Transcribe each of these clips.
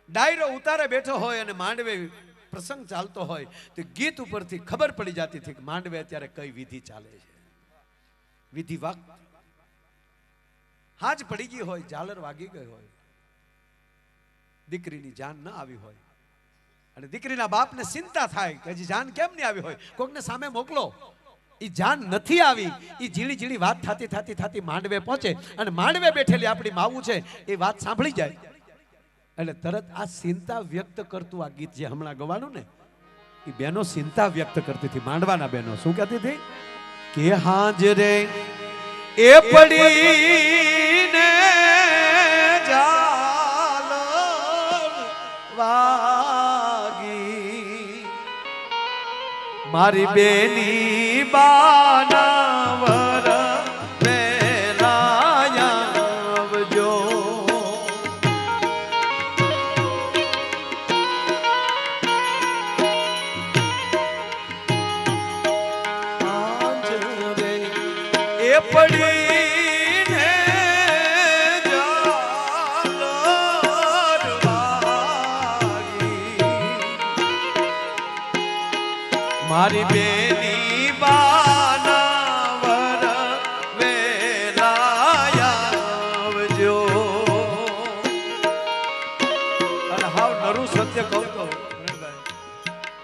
ડાયરો ઉતારે બેઠો હોય અને માંડવે પ્રસંગ ચાલતો હોય તો ગીત ઉપરથી ખબર પડી જતી હતી કે માંડવે અત્યારે કઈ વિધિ ચાલે છે. વિધિ વખત હાજ પડી ગઈ હોય, ઝાલર વાગી ગઈ હોય, દીકરીની જાન ન આવી હોય અને દીકરીના બાપને ચિંતા થાય કે હજી જાન કેમ નહીં આવી હોય, કોકને સામે મોકલો. ઈ જાન નથી આવી, ઈ ઝીણી ઝીણી વાત થાતી થાતી થાતી માંડવે પહોંચે અને માંડવે બેઠેલી આપણી માવું છે એ વાત સાંભળી જાય એટલે તરત આ ચિંતા વ્યક્ત કરતું આ ગીત જે હમણાં ગવાનું ને એ બેનો ચિંતા વ્યક્ત કરતી હતી. માંડવાના બેનો શું કહેતી હતી કે હાજરે એ પડીને ઝાલર વાગી મારી બેની બાનાવર વેલાયાવજો. હાજરે એ પડીને ઝાલર વાગી મારી બેની બાનાવર વેલાયાવજો. અને હાવ નરું સત્ય કહું તો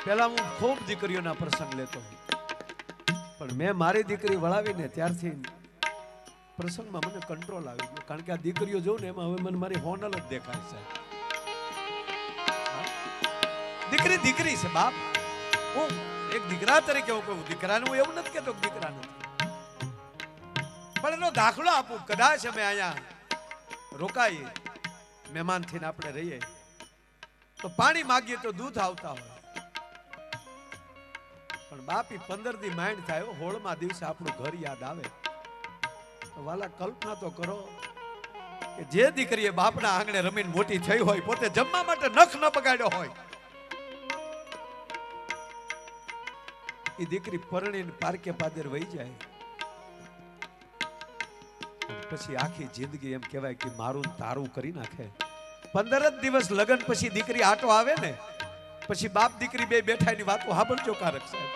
પેલા હું ખૂબ દીકરીઓના પ્રસંગ લેતો પણ મેં મારી દીકરી વળાવીને ત્યારથી પ્રસંગમાં મને કંટ્રોલ આવી ગયો. કારણ કે આ દીકરીઓ જોઉં ને એમાં હવે મને મારી હોનલ જ દેખાય છે. દીકરી દીકરી છે બાપ. હું એક દીકરા તરીકે હું કહું, દીકરાને હું એવું નથી કહેતો દીકરા નથી, પણ એનો દાખલો આપું. કદાચ અમે અહીંયા રોકાઈએ મહેમાન થઈને આપણે રહીએ તો પાણી માગીએ તો દૂધ આવતા હોય પણ બાપી 15 દી માઇન્ડ થાય હોળમાં દિવસે આપણું ઘર યાદ આવે તો વાલા કલ્પના તો કરો કે જે દીકરીએ બાપના આંગણે રમીને મોટી થઈ હોય, પોતે જમવા માટે નખ ન બગાડ્યો હોય, એ દીકરી પરણીને પારકે પાદર વહી જાય પછી આખી જિંદગી એમ કહેવાય કે મારું તારું કરી નાખે. 15 જ દિવસ લગન પછી દીકરી આટો આવે ને પછી બાપ દીકરી બે બેઠા એની વાતો સાંભળજો કારક સાહેબ.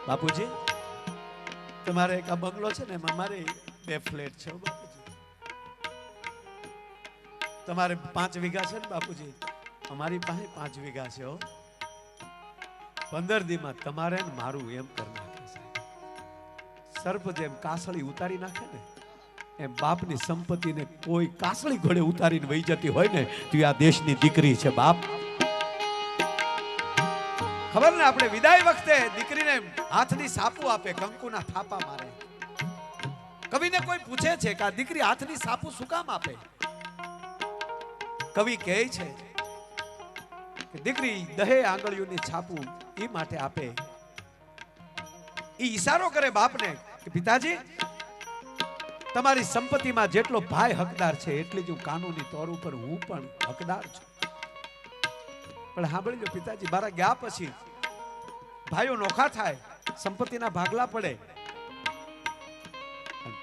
બાપુજી તમારે એક આ બંગલો છે ને એમાં મારે 2 ફ્લેટ છે બાપુજી. તમારે 5 વીઘા છે ને બાપુજી, અમારી પાસે 5 વીઘા છે. 15 દીમાં તમારે ને મારું એમ કરી નાખે સાહેબ. સર્પ જેમ કાસળી ઉતારી નાખે ને એમ બાપની સંપત્તિને કોઈ કાસળી ઘોડે ઉતારીને વહી જતી હોય ને તો આ દેશની દીકરી છે બાપ. ખબર ને આપણે વિદાય વખતે દીકરીને હાથની સાપુ આપે, કંકુના થાપા મારે. કવિને કોઈ પૂછે છે કે આ દીકરી હાથની સાપુ શું કામ આપે? કવિ કહે છે કે દીકરી 10 આંગળીઓની છાપુ એ માટે આપે. એ ઈશારો કરે બાપને કે પિતાજી તમારી સંપત્તિમાં જેટલો ભાઈ હકદાર છે એટલી જ કાનૂની તોર ઉપર હું પણ હકદાર છું. પણ સાંભળી લો પિતાજી, મારા ગયા પછી ભાઈઓ નોખા થાય, સંપત્તિના ભાગલા પડે,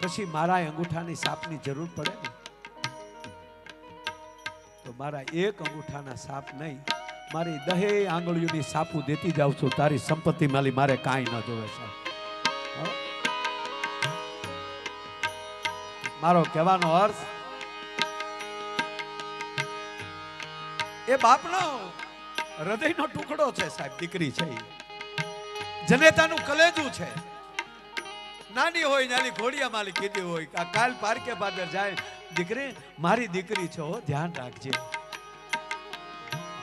પછી મારા અંગૂઠાની સાપની જરૂર પડે ને તો મારા એક અંગૂઠાના સાપ નહીં, મારી 10 આંગળીઓની સાપુ દેતી જાઉં છું. તારી સંપત્તિ માલી મારે કાંઈ ન જોવે સાહેબ. મારો કહેવાનો અર્થ એ બાપનો હૃદયનો ટુકડો છે સાહેબ. દીકરી છે જનેતાનું કલેજું છે. નાની હોય નાની ઘોડિયા માલી કીધી હોય આ કાલ પારકે પાદર જાય, દીકરી મારી દીકરી છે હો, ધ્યાન રાખજે.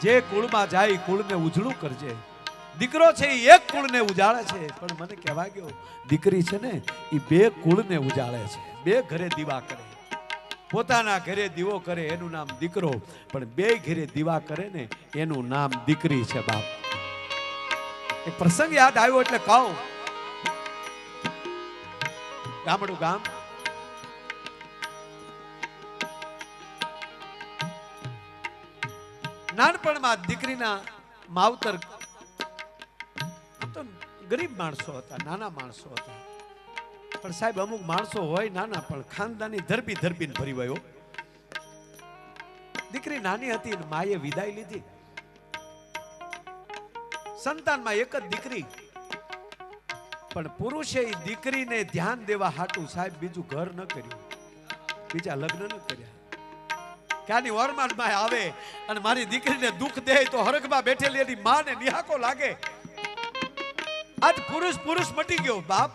જે કુળમાં જાય કુળને ઉજળું કરજે. દીકરો છે એ એક કુળને ઉજાળે છે પણ મને કહેવા ગયો દીકરી છે ને એ 2 કુળને ઉજાળે છે. 2 ઘરે દીવા કરે. પોતાના ઘરે દીવો કરે એનું નામ દીકરો, પણ 2 ઘરે દીવા કરે ને એનું નામ દીકરી છે બાપ. એક પ્રસંગ યાદ આવ્યો એટલે કહું. ગામડું ગામ, નાનપણમાં દીકરીના માવતર તો ગરીબ માણસો હતા, નાના માણસો હતા, પણ સાહેબ અમુક માણસો હોય નાના પણ ખાનદાની ધરબી ધરબીને ભરી વયો. દીકરી નાની હતી ને માએ વિદાય લીધી. સંતાનમાં એક જ દીકરી, પણ પુરુષે એ દીકરીને ધ્યાન દેવા હાટું સાહેબ બીજું ઘર ન કર્યું, બીજા લગ્ન ન કર્યા. ક્યાંની ઓરમાન માં આવે અને મારી દીકરીને દુઃખ દે તો હરખમાં બેઠેલી એની માને નિહાકો લાગે. આજ પુરુષ મટી ગયો, બાપ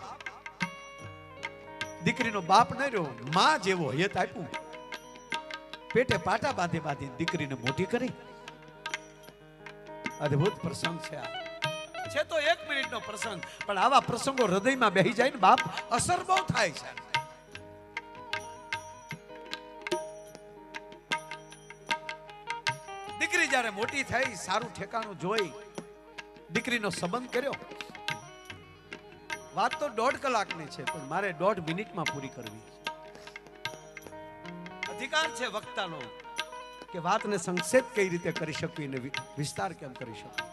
દીકરીનો બાપ ન રહ્યો, માં જેવો હેત આપ્યું. પેટે પાટા બાંધી બાંધી દીકરીને મોટી કરી. અદ્ભુત પ્રસંગ છે આ. છે તો 1 મિનિટનો પ્રસંગ, પણ આવા પ્રસંગો હૃદયમાં બેહી જાય ને બાપ, અસર બહુ થાય છે. દીકરી જ્યારે મોટી થઈ, સારું ઠેકાણું જોઈ, દીકરીનો સંબંધ કર્યો. વાત તો 1.5 કલાકની છે, પણ મારે 1.5 મિનિટમાં પૂરી કરવી. અધિકાર છે વક્તાનો કે વાતને સંક્ષેપ કઈ રીતે કરી શકવી ને વિસ્તાર કેમ કરી શકવી.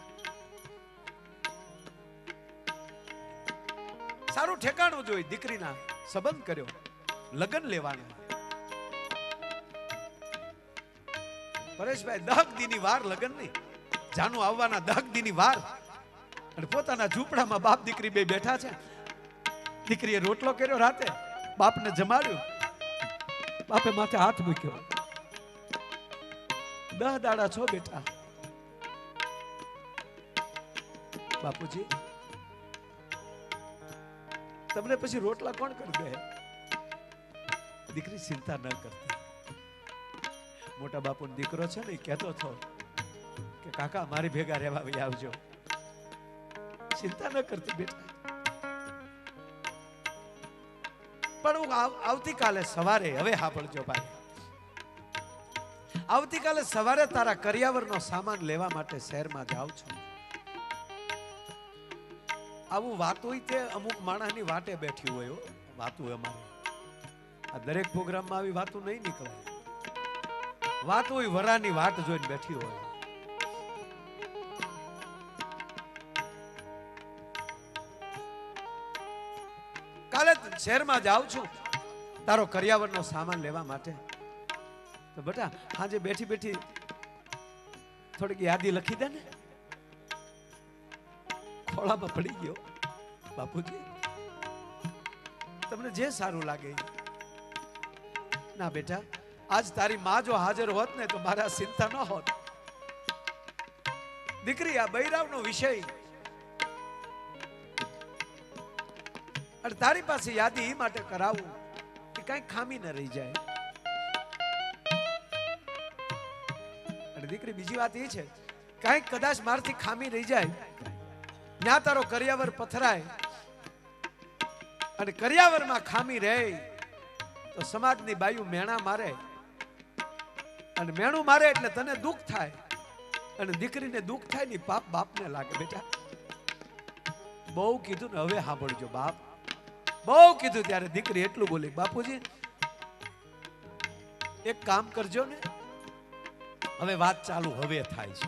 સારું ઠેકાણું જોઈ દીકરીના સંબંધ કર્યો, લગ્ન લેવાના. પરેશભાઈ 10 દીની વાર લગ્ન ની, જાનું આવવાના 10 દીની વાર, અને પોતાના ઝૂંપડામાં બાપ દીકરી બે બેઠા છે. દીકરીએ રોટલો કર્યો, રાતે બાપને જમાડ્યું, બાપે માથે હાથ મૂક્યો. 10 દાડા છો બેટા. બાપુજી તમને પછી રોટલા કોણ કરી દે? દીકરી ચિંતા ન કરતી. મોટા બાપુનો દીકરો છે ને, કહેતો હતો કે કાકા મારી ભેગા રહેવા આવી આવજો. ચિંતા ન કરતી બેટા. પણ હું આવતીકાલે સવારે, હવે સાંભળજો ભાઈ, આવતીકાલે સવારે તારા કરિયાવરનો સામાન લેવા માટે શહેરમાં જાઉં છું. આવું વાતું તે અમુક માણસની વાટે બેઠી હોય. વાતું અમારે આ દરેક પ્રોગ્રામમાં આવી વાતું નહીં નીકળે. વાતું વરાની વાટ જોઈને બેઠી હોય. કાલે શહેરમાં જાઉં છું તારો કરિયાવરનો સામાન લેવા માટે. તો બેટા હાજે બેઠી બેઠી થોડીક યાદી લખી દે ને. ખોળામાં પડી ગયો. બાપુજી તમને જે સારું લાગે. ના બેટા, આજ તારી માં જો હાજર હોત ને તો મારા ચિંતા ન હોત. દીકરી આ બૈરાવનો વિષય, અને તારી પાસે યાદી એ માટે કરાવું કે કઈ ખામી ન રહી જાય. અને દીકરી બીજી વાત એ છે, કઈ કદાચ મારથી ખામી રહી જાય, ત્યાં તારો કરિયાવર પથરાય અને કરિયાવરમાં ખામી રહે તો સમાજની બાયુ મેણા મારે, અને મેણું મારે એટલે તને દુઃખ થાય, અને દીકરીને દુઃખ થાય ને પાપ બાપને લાગે. બેટા બહુ કીધું ને, હવે સાંભળજો બાપ. બહુ કીધું ત્યારે દીકરી એટલું બોલી, બાપુજી એક કામ કરજો ને. હવે વાત ચાલુ હવે થાય છે,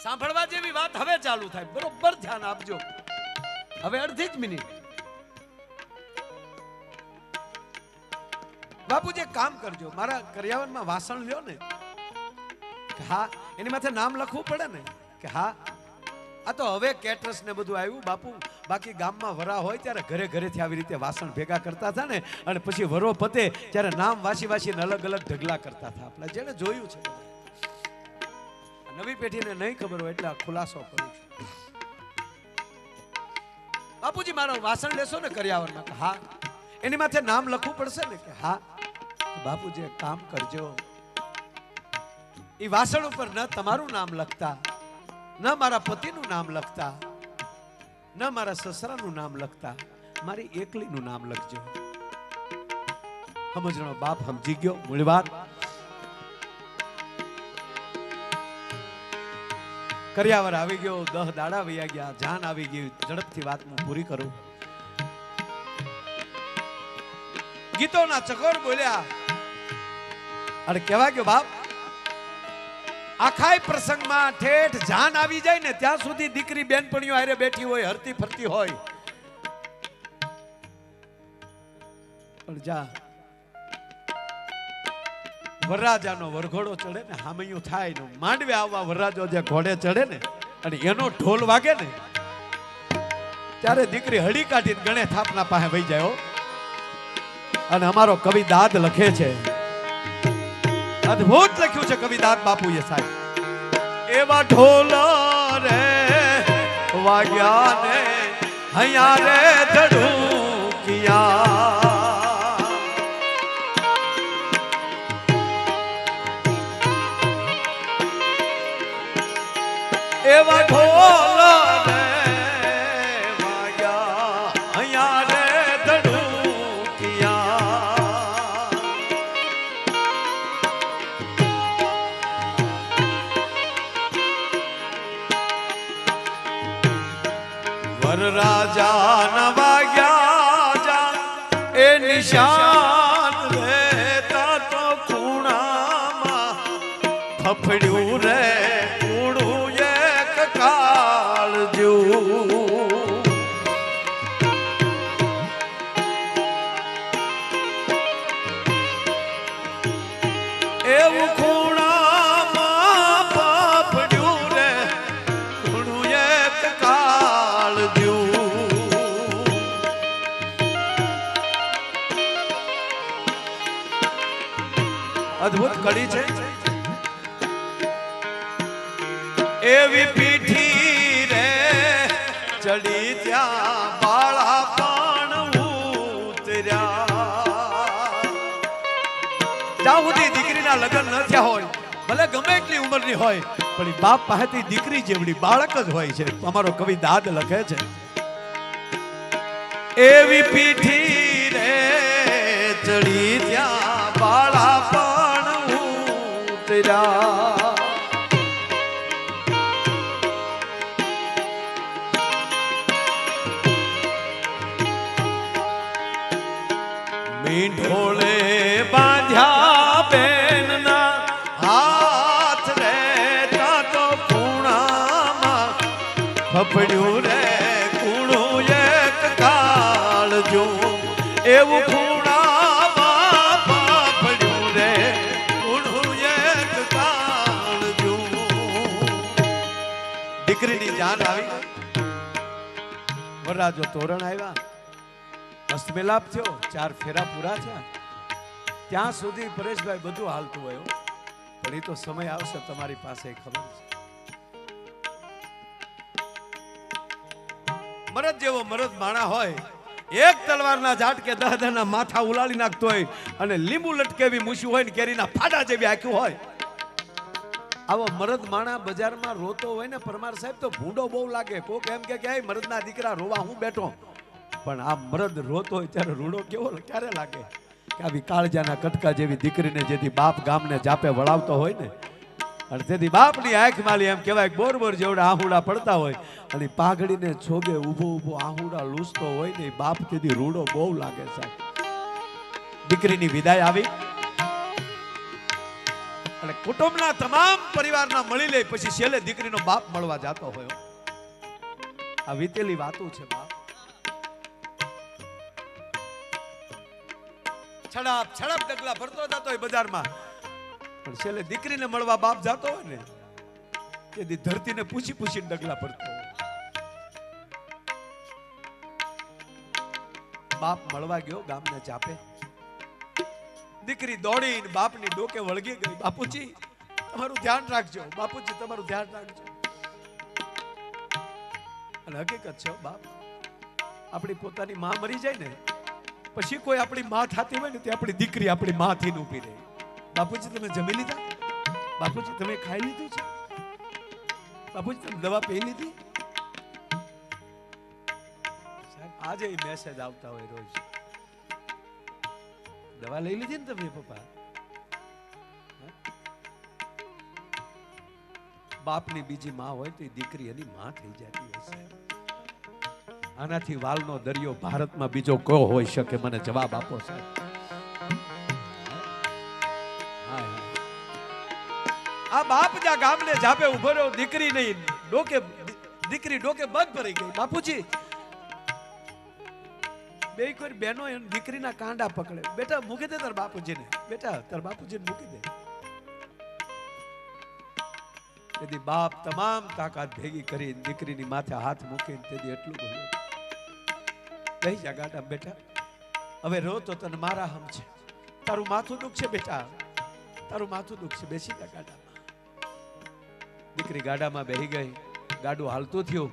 સાંભળવા જેવી વાત હવે ચાલુ થાય. બરોબર ધ્યાન આપજો. હવે અડધી જ મિનિટ. બાપુજી એક કામ કરજો, મારા કરિયાવરમાં વાસણ લ્યો ને. હા, એની માથે નામ લખવું પડે ને. કે હા, આ તો હવે કેટરસ ને બધું આવ્યું બાપુ. બાકી ગામમાં વરા હોય ત્યારે ઘરે ઘરેથી આવી રીતે વાસણ ભેગા કરતા હતા ને, અને પછી વરો પતે ત્યારે નામ વાસી વાસીને અલગ અલગ ઢગલા કરતા હતા. આપણે જેને જોયું છે, નવી પેઢીને નહીં ખબર હોય એટલે આ ખુલાસો કરું છું. બાપુજી મારો વાસણ લેશો ને કરિયાવરમાં? હા. એની માથે નામ લખવું પડશે ને? કે હા. બાપુજી એક કામ કરજો, એ વાસણ ઉપર ન તમારું નામ લખતા, ન મારા પતિનું નામ લખતા, ન મારા સસરાનું નામ લખતા, મારી એકલીનું નામ લખજો. સમજણો બાપ સમજી ગયો મૂળ વાત. કરિયાવર આવી ગયો, 10 દાડા વયા ગયા, જાન આવી ગયું. ઝડપથી વાત હું પૂરી કરું. ગીતોના ચકોર બોલ્યા અને કહેવા ગયો, બાપ આખાય પ્રસંગમાં ઠેઠ જાન આવી જાય ને ત્યાં સુધી દીકરી બેનપણીઓ હારે બેઠી હોય, હરતી ફરતી હોય. પણ જા વરરાજાનો વરઘોડો ચડે ને હામૈયું થાય ને માંડવે આવવા વરરાજો જે ઘોડે ચડે ને અને એનો ઢોલ વાગે ને ત્યારે દીકરી હળી કાઢીને ગણે થાપના પાસે વહી જાય. અને અમારો કવિ દાદ લખે છે, અદ્ભુત લખ્યું છે કવિ દાદ બાપુએ સાહેબ. એવા ઢોલ રે વાગ્યા ને હૈયા રે ધડુકિયા, એવા ઢોલ રે વાગ્યા હૈયા રે ધડુકિયા. વરરાજા ન વાગ્યા જા એ નિશાન રે તા તો ખૂણામાં ફફડ્યું રે કૂણું એક કાળજુ. એવું ખૂણામાં ફફડ્યું રે કૂણું એક કાળજુ. અદ્ભુત કડી છે. એવી પીઠી રે ચડી ત્યાં બાળા પણ ઉતર્યા. જ્યાં સુધી દીકરીના લગ્ન ન થયા હોય, ભલે ગમે એટલી ઉંમરની હોય, પણ એ બાપ પાસેથી દીકરી જેવડી બાળક જ હોય છે. અમારો કવિ દાદ લખે છે, એવી પીઠી રે ચડી ત્યાં બાળા પણ ઉતર્યા. ઢોળે બાંધ્યા બેનના હાથ રે તા તો ખૂણામાં ફફડ્યું રે કૂણું એક કાળજુ. એવું ખૂણામાં ફફડ્યું રે કૂણું એક કાળજુ. દીકરીની જાન આવી, વરરાજો તોરણ આવ્યા, હસ્તમેલાપ થયો, 4 ફેરા પૂરા થયા. ત્યાં સુધી પરેશભાઈ બધું હાલતું હોય, પણ એ તો સમય આવશે તમારી પાસે ખબર છે. મરદ જેવો મરદ માણા હોય, એક તલવારના ઝાટકે 10 ના માથા ઉલાળી નાખતો હોય અને લીંબુ લટકેવી મૂછું હોય ને કેરીના ફાડા જેવી આંખ્યું હોય, આવો મરદ માણા બજારમાં રોતો હોય ને પરમાર સાહેબ તો ભૂંડો બહુ લાગે. કોક એમ કે મરદના દીકરા રોવા હું બેઠો, પણ આ મરદ રોતો હોય ત્યારે રૂડો કેવો ક્યારે લાગે કે આવી કાળજાના કટકા જેવી દીકરીને જેથી બાપ ગામને જાપે વળાવતો હોય ને, અને તેથી બાપની આંખ માલી એમ કહેવાય બોર જેવડા આહુડા પડતા હોય અને પાઘડીને છોગે ઊભો ઊભો આહુડા લૂસતો હોય ને, બાપ તેથી રૂડો બહુ લાગે સાહેબ. દીકરીની વિદાય આવી અને કુટુંબના તમામ પરિવારના મળી લે પછી છેલ્લે દીકરીનો બાપ મળવા જતો હોય. આ વીતેલી વાતો છે બાપ. છડાપ છડાપ ડગલા ભરતો જતો હોય બજારમાં, પણ છેલ્લે દીકરીને મળવા બાપ જતો હોય ને તે ધરતીને પૂછી પૂછીને ડગલા ભરતો હોય. બાપ મળવા ગયો ગામને ચાપે, દીકરી દોડીને બાપની ડોકે વળગી ગઈ. બાપુજી તમારું ધ્યાન રાખજો, બાપુજી તમારું ધ્યાન રાખજો. અને હકીકત છે બાપ, આપણી પોતાની માં મરી જાય ને પછી કોઈ આપણી માં થતી હોય ને તે આપણી દીકરી આપણી માં થઈને ઊભી રહે. બાપુજી તમે જમી લીધા? બાપુજી તમે ખાઈ લીધું છે? બાપુજી તમે દવા પી લીધી? આજે મેસેજ આવતા હોય રોજ, દવા લઈ લીધી ને તમે પપ્પા? બાપની બીજી માં હોય તો દીકરી એની માં થઈ જતી હોય છે. આનાથી વાલનો દરિયો ભારતમાં બીજો કયો હોઈ શકે? મને જવાબ આપો સાહેબ. આ બાપ જા ગામને જાપે ઉભો રહ્યો, દીકરી નહીં ડોકે, દીકરી ડોકે બંધ પડી ગઈ. બાપુજી બે કોઈ બહેનો એની દીકરીના કાંડા પકડે, બેટા મૂકી દે તાર બાપુજીને, બેટા તાર બાપુજીને મૂકી દે. તેથી બાપ તમામ તાકાત ભેગી કરી દીકરીની માથે હાથ મૂકીને તેથી એટલું બોલ્યો, બેહી જા ગાડામાં બેટા, હવે રો તો તને મારા હમ છે, તારું માથું દુખશે બેટા, તારું માથું દુખશે, બેસી જા ગાડામાં. દીકરી ગાડામાં બેહી ગઈ, ગાડું હાલતું થયું.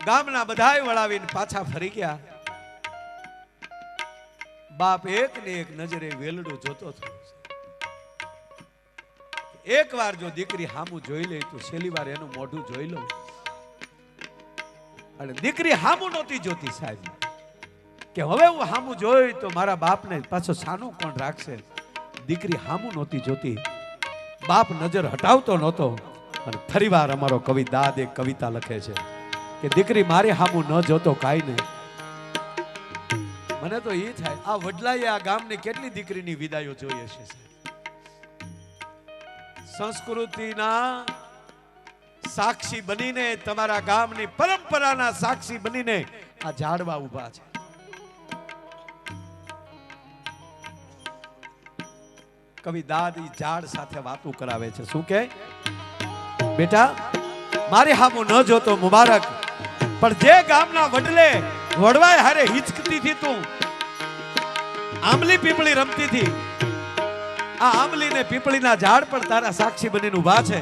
ગામના બધાય વળાવીને પાછા ફરી ગયા. બાપ એક ને એક નજરે વેલડું જોતો થયો. એક વાર જો દીકરી હામું જોઈ લે તો છેલ્લી વાર એનું મોઢું જોઈ લો. અને દીકરી હામું નહોતી જોતી સાહેબ, કે હવે હું હામું જોઈ તો મારા બાપને પાછો સાનું કોણ રાખશે. દીકરી હામું નહોતી જોતી, બાપ નજર હટાવતો નહોતો. અને ફરીવાર અમારો કવિ દાદ એક કવિતા લખે છે કે દીકરી મારે હામું ન જોતો કાંઈ નહીં. મને તો એ થાય આ વડલાએ આ ગામની કેટલી દીકરીની વિદાયો જોઈ હશે. સંસ્કૃતિના સાક્ષી બનીને, તમારા ગામની પરંપરાના સાક્ષી બનીને આ ઝાડવા ઉભા છે. કવિ દાદ ઈ ઝાડ સાથે વાતો કરાવે છે. શું કે બેટા મારે હામું ન જોતો મુબારક, પણ જે ગામના વડલે વડવાય હારે હિચકતી થી તું આંબલી પીપળી રમતી થી, આ આંબલી ને પીપળીના ઝાડ પણ તારા સાક્ષી બનીને ઉભા છે.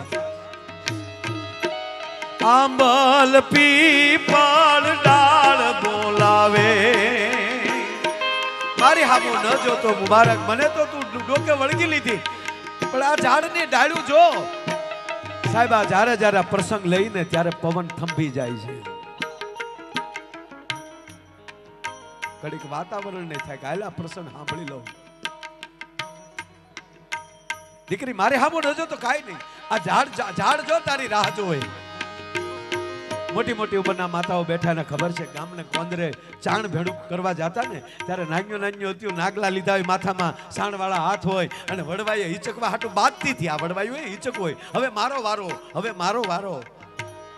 આંબલ પીપળ ડાળ બોલાવે, મારી હામું ન જોતો મુબારક, મને તો તું ડોકે વળગી લીધી, પણ આ ઝાડની ડાળ્યું જો સાહેબ. આ જ્યારે જ્યારે પ્રસંગ લઈને ત્યારે પવન થંભી જાય છે. ઘડીક વાતાવરણ ને થાય કે હાલ આ પ્રસંગ સાંભળી લઉં. દીકરી મારે હામું ન જોતો કાંઈ નહીં, આ ઝાડ જો તારી રાહ જોવે. મોટી મોટી ઉંમરના માતાઓ બેઠા ને ખબર છે, ગામને કોંદરે ચાણ ભેડું કરવા જતા ને ત્યારે નાન્યો હતું, નાગલા લીધા હોય માથામાં, સાણવાળા હાથ હોય, અને વડવાઈએ હિચકવા હાટું બાંધતી હતી. આ વડવાયું હોય હિચક હોય, હવે મારો વારો, હવે મારો વારો.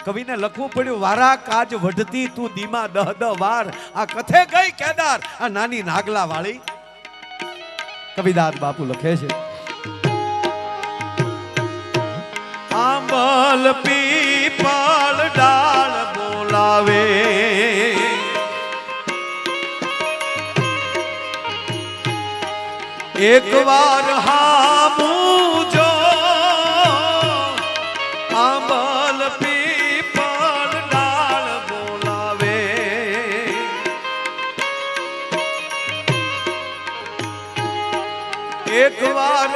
કવિને લખવું પડ્યું વારા કાજ વઢતી તું દીમા દહ વાર, આ કથે ગઈ કેદાર આ નાની નાગલા વાળી. કવિદાસ બાપુ લખે છે આંબલ પીપળ ડાળ બોલાવે, એક વાર હામું જો આંબલ પીપળ ડાળ બોલાવે, એક વાર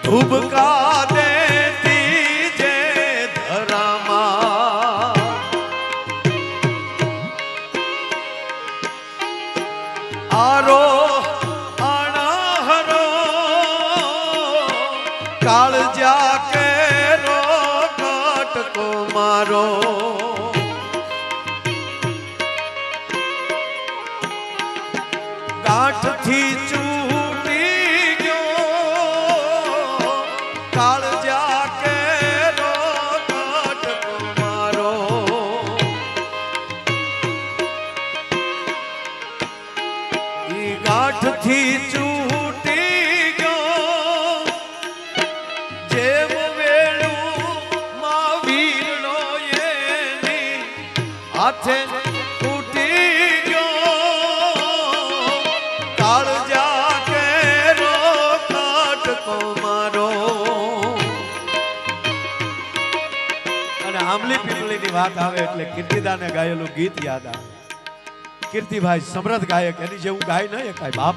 ધુબકા દેતી જે ધરામાં, આરો અણહરો કાળજા કેરો કટકો મારો, ગાંઠથી કાળજા કેરો કટકો મારો, ઈ ગાંઠથી છૂટી ગયો જેમ વેળું માં વીરનો એની હાથે તૂટી ગયો, કાળજા કેરો કટકો મારો. આંબલી પીપળીની વાત આવે એટલે કીર્તિદાને ગાયેલું ગીત યાદ આવે. કીર્તિભાઈ સમૃદ્ધ ગાયક, એની જેવું ગાય નહીં કાંઈ બાપ.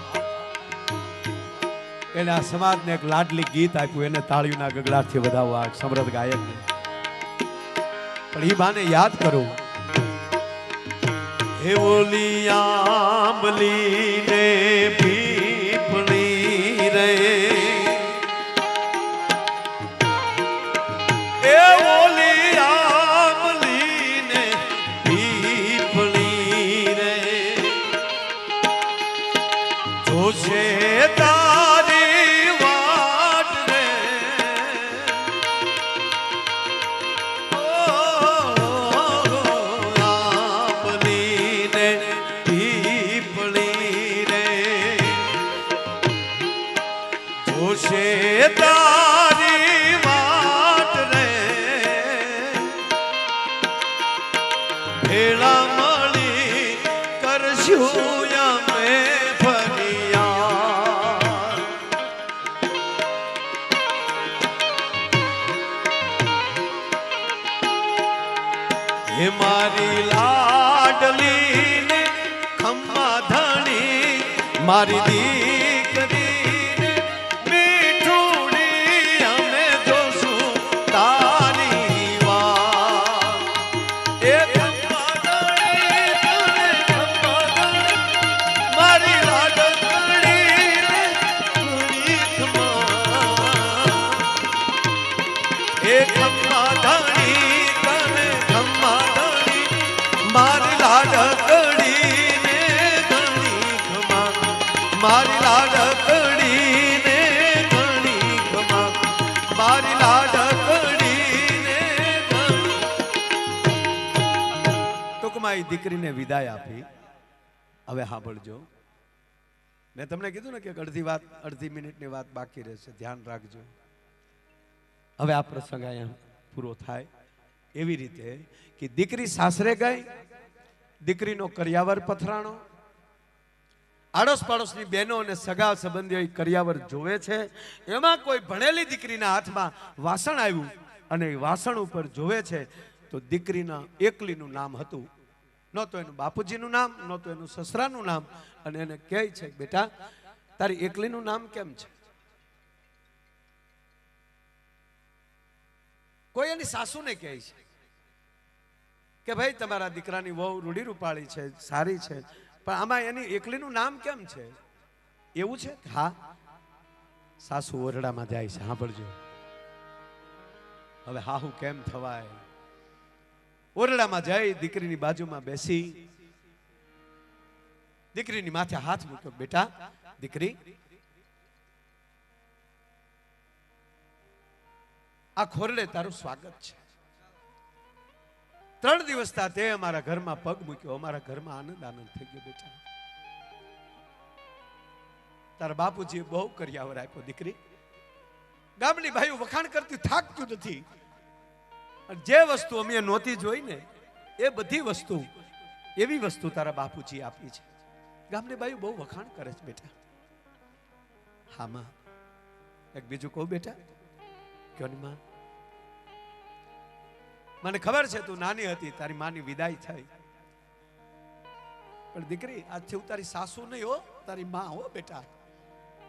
એને આ સમાજને એક લાડલી ગીત આપ્યું, એને તાળીઓના ગગડાટથી વધાવો આ સમૃદ્ધ ગાયકને. પણ એ બાને યાદ કરું, હે ઓલી આંબલી ને પીપળી રે, એ ઓલી તારી વાટ રે, ઓ મારી દીકરી મીઠુડી અમે જોશું તારી વાત એ મારી લાડકડી એ ખમ્મા ધાણી તને ખમ્મા ધાણી મારી લાડકડી ને ઘણી ખમા મારી લાડકડી ને ઘણી ખમા મારી લાડકડી ને ટૂંકમાં એ દીકરીને વિદાય આપી. હવે સાંભળજો, મેં તમને કીધું ને કે અડધી મિનિટની વાત બાકી રહેશે, ધ્યાન રાખજો. હવે આ પ્રસંગ અહીંયા પૂરો થાય એવી રીતે કે દીકરી સાસરે ગઈ, દીકરીનો કરિયાવર પથરાણો, આડોશ પાડોશની બહેનો અને સગા સંબંધીઓ કરિયાવર જોવે છે. એમાં કોઈ ભણેલી દીકરીના હાથમાં વાસણ આવ્યું અને વાસણ ઉપર જોવે છે તો દીકરીના એકલીનું નામ હતું, ન તો એનું બાપુજીનું નામ, ન તો એનું સસરાનું નામ. અને એને કહે છે, બેટા તારી એકલીનું નામ કેમ છે? કોઈ એની સાસુને કહે છે કે ભાઈ તમારા દીકરાની વહુ રૂડી છે, સારી છે, પણ આમાં એની એકલીનું નામ કેમ છે? એવું છે? હા. સાસુ ઓરડામાં જાય છે, સાંભળજો. હવે હાહુ કેમ થવાય? ઓરડામાં જઈ દીકરીની બાજુમાં બેસી દીકરીની માથે હાથ મૂક્યો. બેટા દીકરી, આ ખોરડે તારું સ્વાગત છે. 3 દિવસ તે અમારા ઘરમાં પગ મૂક્યો, અમારા ઘરમાં આનંદ થઈ ગયો. બેટા તારા બાપુજીએ બહુ કરિયાવર આપ્યો. દીકરી, ગામની ભાઈઓ વખાણ કરતી થાકતું નથી. જે વસ્તુ અમે નહોતી જોઈ ને એ બધી વસ્તુ, એવી વસ્તુ તારા બાપુજી આપી છે. ગામની ભાઈઓ બહુ વખાણ કરે છે. બેટા હા માં, એક બીજું કહું બેટા? કયો ને માં? મને ખબર છે તું નાની હતી, તારી માની વિદાય થઈ, પણ દીકરી આજથી હું તારી સાસુ નહીં હો, તારી માં હો. બેટા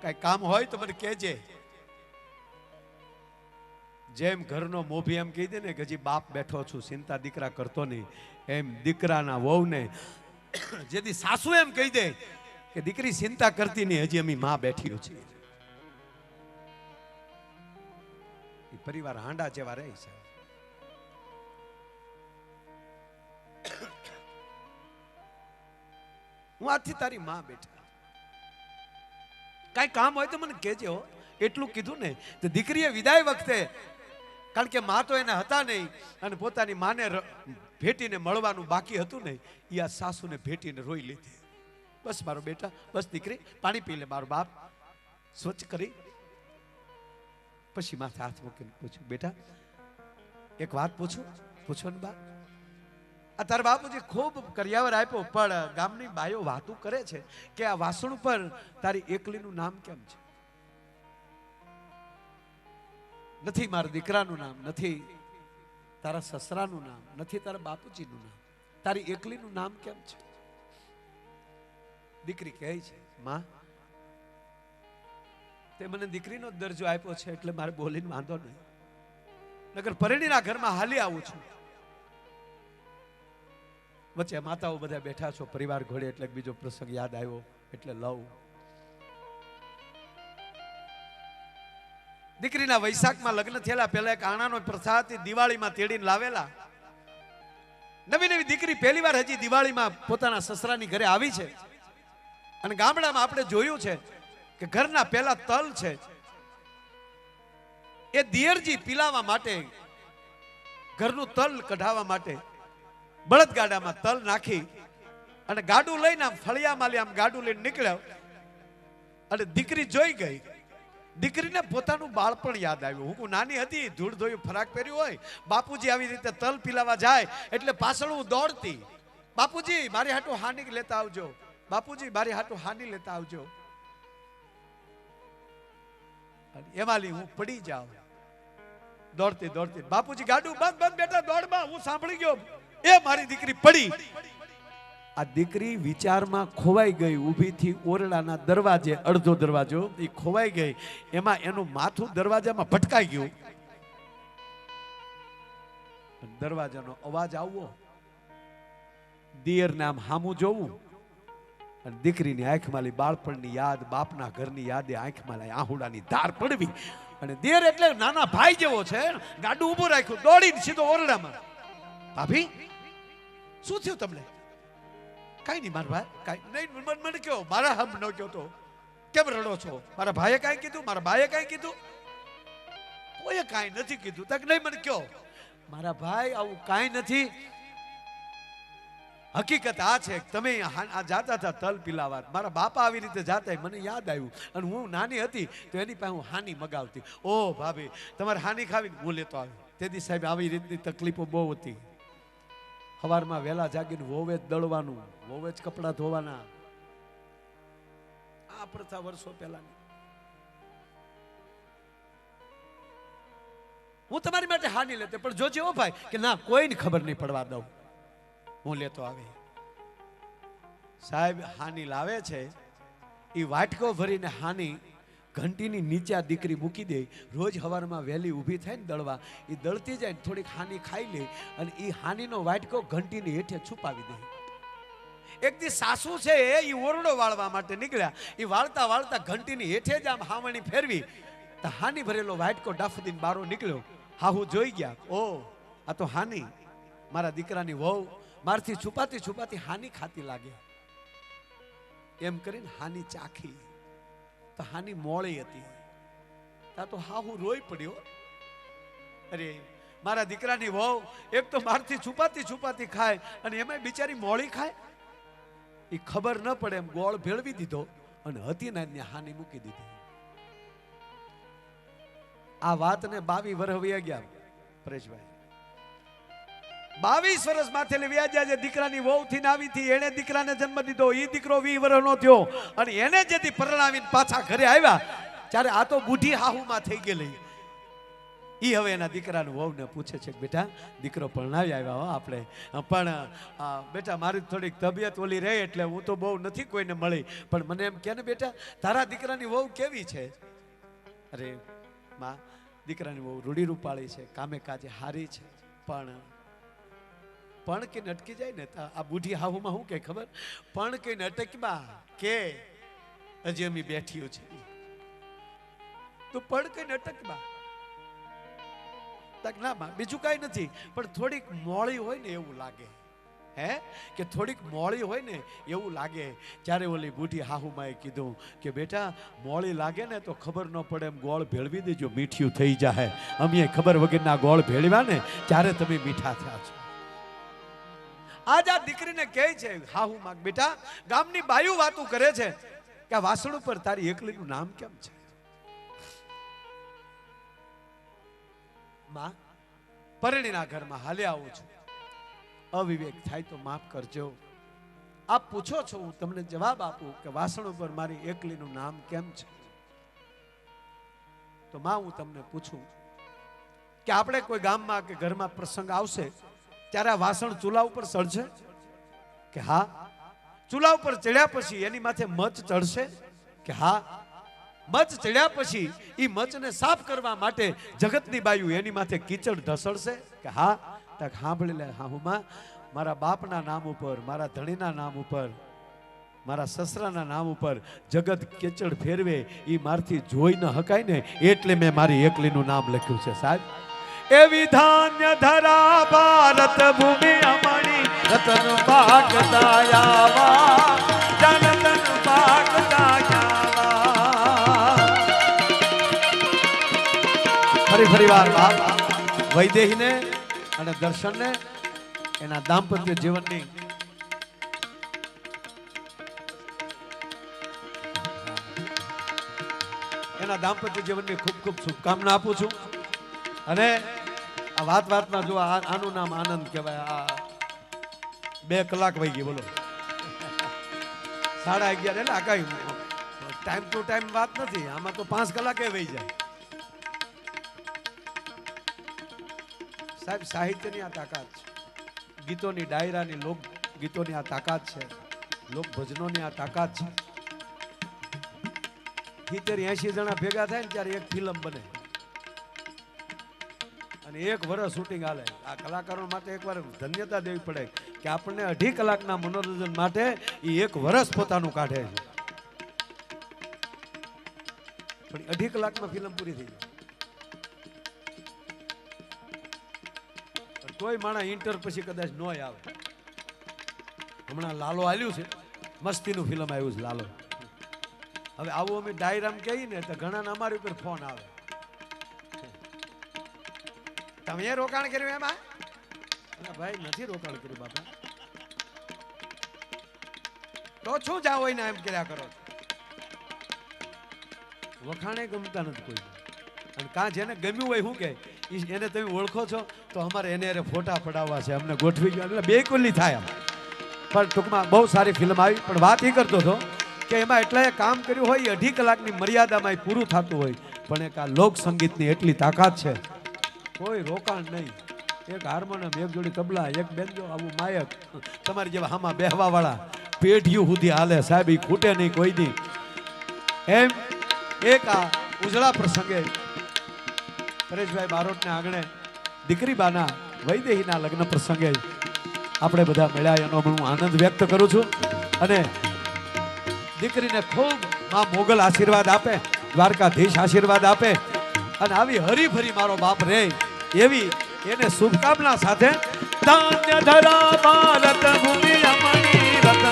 કઈ કામ હોય તો મને કહેજે. જેમ ઘરનો મોભી એમ કહી દે ને કે હજી બાપ બેઠો છું, ચિંતા દીકરા કરતો નહીં, એમ દીકરાના વહુને જેથી સાસુ એમ કહી દે કે દીકરી ચિંતા કરતી નહીં, હજી અમે માં બેઠી છે. પરિવાર હાંડા જેવા રહે છે. હું આજથી તારી માં. બેટા કઈ કામ હોય તો મને કહેજે હો. એટલું કીધું ને તો દીકરીએ વિદાય વખતે, કારણ કે માં તો એને હતા નહીં અને પોતાની માને ભેટીને મળવાનું બાકી હતું ને, એ આ સાસુને ભેટીને રોઈ લીધી. બસ મારો બેટા, બસ દીકરી પાણી પી લે. મારો બાપ સ્વચ્છ કરી પછી માથે હાથ મૂકીને પૂછ્યું, બેટા એક વાત પૂછું? પૂછો ને બા. આ તારા બાપુજી ખૂબ કરિયાવર આપ્યો, પણ ગામની બાઈઓ વાતું કરે છે કે આ વાસણ ઉપર તારી એકલીનું નામ કેમ છે? નથી મારા દીકરાનું નામ, નથી તારા સસરાનું નામ, નથી તારા બાપુજીનું નામ, તારી એકલીનું નામ કેમ છે? દીકરી કહે છે, માં તે મને દીકરીનો દરજ્જો આપ્યો છે એટલે મારે બોલીને વાંધો નહીં, નગર પરણીના ઘરમાં હાલી આવું છું. વચ્ચે માતાઓ બધા બેઠા છો, પરિવાર ઘોડે એટલે બીજો પ્રસંગ યાદ આવ્યો એટલે લઉં. દીકરીના વૈશાખમાં લગ્ન થયેલા, પહેલા એક આણાનો પ્રથા હતી, દિવાળીમાં તેડીને લાવેલા. નવી નવી દીકરી પહેલી વાર હજી દિવાળીમાં પોતાના સસરાની ઘરે આવી છે. અને ગામડામાં આપણે જોયું છે કે ઘરના પહેલા તલ છે એ દિયરજી પીલાવા માટે, ઘરનું તલ કઢાવવા માટે બળદગાડામાં તલ નાખી અને ગાડું લઈને આમ ફળિયામાં આમ ગાડું લઈને નીકળ્યો. અને દીકરી જોઈ ગઈ. દીકરીને પોતાનું બાળપણ યાદ આવ્યું. હું નાની હતી, ધૂળ ધોયું ફરાક પહેર્યું હોય, બાપુજી આવી રીતે તલ પીલાવા જાય એટલે પાછળ હું દોડતી, બાપુજી મારી હાટુ હાની લેતા આવજો, બાપુજી મારી હાટુ હાની લેતા આવજો. એમાં હું પડી જાઉં દોડતી દોડતી. બાપુજી ગાડું બંધ બંધ બેટા દોડમાં. હું સાંભળી ગયો એ મારી દીકરી પડી આ દીકરી વિચારમાં ખોવાઈ ગઈ, ઊભીથી ઓરડાના દરવાજે, અડધો દરવાજો એ ખોવાઈ ગઈ, એમાં એનું માથું દરવાજામાં ભટકાઈ ગયું. દરવાજાનો અવાજ આવવો, દિયરને આમ હામું જોવું, અને દીકરીની આંખમાં બાળપણની યાદ, બાપના ઘરની યાદે આંખમાં આહુડાની ધાર પડવી. અને દિયર એટલે નાના ભાઈ જેવો છે, ગાડું ઊભું રાખ્યું, દોડીને સીધો ઓરડામાં. ભાભી શું થયું તમને? કઈ નહીં મારા ભાઈ, કઈ નહીં. મને કયો, મારા હમ ન કયો તો કેમ રડો છો? મારા ભાઈએ કાંઈ કીધું? મારા ભાઈએ કાંઈ કીધું? કોઈએ કાંઈ નથી કીધું. તક નહીં, મને કયો. મારા ભાઈ આવું કાંઈ નથી. હકીકત આ છે કે તમે આ જાતા હતા તલ પીલાવા, મારા બાપા આવી રીતે જાતા, મને યાદ આવ્યું. અને હું નાની હતી તો એની પાસે હું હાની મગાવતી. ઓ ભાભી, તમારે હાની ખાવી? હું લેતો આવી. તેથી સાહેબ આવી રીતની તકલીફો બહુ હતી. સવારમાં વહેલા જાગીને વોવે જ દળવાનું, વોવે જ કપડાં ધોવાના. આ પ્રથા વર્ષો પહેલાની. હું તમારી માટે હાની લેતે, પણ જોજે ઓ ભાઈ કે ના કોઈને ખબર નહીં પડવા દઉં, હું લેતો આવી. સાહેબ હાની લાવે છે, એ વાટકો ભરીને હાની ઘંટીની નીચે આ દીકરી મૂકી દે. રોજ સવારમાં વહેલી ઊભી થાય ને દળવા, એ દળતી જાય ને થોડીક હાની ખાઈ લે, અને એ હાનીનો વાટકો ઘંટીની હેઠે છુપાવી દે. એક દી સાસુ છે એ ઓરડો વાળવા માટે નીકળ્યા. એ વાળતા વાળતા ઘંટીની હેઠે જ આમ હાવણી ફેરવી તો હાની ભરેલો વાટકો ડાફદીને બારો નીકળ્યો. હાહુ જોઈ ગયા, ઓ આ તો હાની, મારા દીકરાની વહુ મારથી છુપાતી છુપાતી હાની ખાતી લાગે. એમ કરીને હાની ચાખી તો હાની મોળી હતી. તા તો હાહુ રોઈ પડ્યો. અરે મારા દીકરાની વહુ એક તો મારથી છુપાતી છુપાતી ખાય, અને એમાં બિચારી મોળી ખાય. એ ખબર ન પડે એમ ગોળ ભેળવી દીધો, અને હતી ને હાની મૂકી દીધી. આ વાતને 22 વર્ષ વયા ગયા પરેશભાઈ. 22 વર્ષ માથે વ્યાજ્યા. જે દીકરાની વહુ થી આવી હતી એને દીકરાને જન્મ દીધો. એ દીકરો 20 વર્ષનો થયો, અને એને જેથી પરણાવીને પાછા ઘરે આવ્યા ત્યારે આ તો બુઢી હાહુમાં થઈ ગયેલી. એ હવે એના દીકરાનું વહુને પૂછે છે કે બેટા દીકરો પરણાવી આવ્યા હો આપણે, પણ બેટા મારી થોડીક તબિયત ઓલી રહે એટલે હું તો બહુ નથી કોઈને મળી, પણ મને એમ કે ને બેટા તારા દીકરાની વહુ કેવી છે? અરે માં, દીકરાની વહુ રૂડી રૂપાળી છે, કામે કાજે હારી છે, પણ કે નટકી જાય ને આ બુઢી હાહુમાં શું કે ખબર? પણ કે નટકમાં કે હજી અમે બેઠીઓ છે તો પણ કે નટકમાં ના માં બીજું કઈ નથી, પણ થોડીક મોળી હોય ને એવું લાગે. હે કે થોડીક મોળી હોય ને એવું લાગે. ત્યારે ઓલી બુઢી હાહુમાએ કીધું કે બેટા મોળી લાગે ને તો ખબર ન પડે એમ ગોળ ભેળવી દેજો, મીઠિયું થઈ જાય. અમે ખબર વગરના ગોળ ભેળવ્યા ને ત્યારે તમે મીઠા થયા છો. આજ આ દીકરીને કહે છે હાહુમાં, બેટા ગામની બાયુ વાતું કરે છે કે આ વાસણ ઉપર તારી એકલીનું નામ કેમ છે? માં, પરણીના ઘરમાં હાલે આવું છું, અવિવેક થાય તો માફ કરજો. આપ પૂછો છો, હું તમને જવાબ આપું કે વાસણ ઉપર મારી એકલીનું નામ કેમ છે? તો માં હું તમને પૂછું કે આપણે કોઈ ગામમાં કે ઘરમાં પ્રસંગ આવશે ત્યારે આ વાસણ ચૂલા ઉપર ચડશે કે હા? ચૂલા ઉપર ચડ્યા પછી એની માથે મચ ચડશે કે હા? મચ ચડ્યા પછી એ મચને સાફ કરવા માટે જગતની બાયુ એની માથે કીચડ ઢસડશે કે હા? તક સાંભળી લે હાહુમાં, મારા બાપના નામ ઉપર, મારા ધણીના નામ ઉપર, મારા સસરાના નામ ઉપર જગત કીચડ ફેરવે એ મારથી જોઈ ન હકાય ને, એટલે મેં મારી એકલીનું નામ લખ્યું છે સાહેબ. એવી ધાન્ય ધરા ભારત ભૂમિ અમારી, રતન પાકતા આવા, જનતન પાકતા આવા. ફરી વાર બાપ વૈદેહીને અને દર્શનને એના દાંપત્ય જીવનની ખૂબ ખૂબ શુભકામના આપું છું. અને આ વાતમાં જો આનું નામ આનંદ કહેવાય. આ 2 કલાક વહી ગઈ બોલો, 11:30 એટલે આ કઈ ટાઈમ ટુ ટાઈમ વાત નથી, આમાં તો 5 કલાકે વહી જાય. સાહેબ સાહિત્યની આ તાકાત છે, ગીતોની ડાયરાની લોક લોકગીતોની આ તાકાત છે, લોક ભજનોની આ તાકાત છે. 70-80 જણા ભેગા થાય ને ત્યારે એક ફિલ્મ બને અને 1 વર્ષ શૂટિંગ હાલે. આ કલાકારો માટે એકવાર ધન્યતા દેવી પડે કે આપણને 2.5 કલાકના મનોરંજન માટે એ 1 વર્ષ પોતાનું કાઢે છે. પણ 2.5 કલાકમાં ફિલ્મ પૂરી થઈ જાય. કોઈ માણસ ઇન્ટર પછી કદાચ ન આવે. હમણાં લાલો આલ્યું છે, મસ્તીનું ફિલ્મ આવ્યું છે લાલો. હવે આવું અમે ડાયરામ કહીએ ને તો ઘણા અમારી ઉપર ફોન આવે, તમે રોકાણ કર્યું એમાં? ભાઈ નથી રોકાણ કર્યું બાપા, તો શું જાવ હોય ને એમ કર્યા કરો. વખાણે ગમતા નથી કોઈ, અને કાં જેને ગમ્યું હોય શું કે એને તમે ઓળખો છો તો અમારે એને ફોટા પડાવવા છે, અમને ગોઠવી ગયો, એટલે બે કુલ્લી થાય. પણ ટૂંકમાં બહુ સારી ફિલ્મ આવી. પણ વાત એ કરતો હતો કે એમાં એટલાએ કામ કર્યું હોય, 2.5 કલાકની મર્યાદામાં પૂરું થતું હોય, પણ એક આ લોક સંગીતની એટલી તાકાત છે, કોઈ રોકાણ નહીં. એક હાર્મોનિયમ, એક જોડી તબલા, એક બેન્જો, આવું માયક તમારી જેવા હામાં બેહવા વાળા પેઢીઓ સુધી હાલે સાહેબ, એ ખૂટે નહીં કોઈ દી. એમ એક આ ઉજળા પ્રસંગે પરેશભાઈ બારોટને આંગણે દીકરી બાના વૈદેહીના લગ્ન પ્રસંગે આપણે બધા મળ્યા, એનો હું આનંદ વ્યક્ત કરું છું. અને દીકરીને ખૂબ માં મોગલ આશીર્વાદ આપે, દ્વારકાધીશ આશીર્વાદ આપે, અને આવી હરીભરી મારો બાપ રહે એવી એને શુભકામના સાથે ધાન્ય ધરા ભારત ભૂમિ અમણી રતન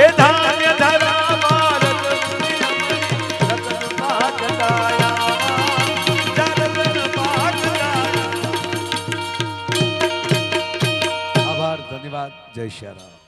એ ધાન્ય ધરા ભારત ભૂમિ અમણી રતન આભાર, ધન્યવાદ. જય શ્રી રામ.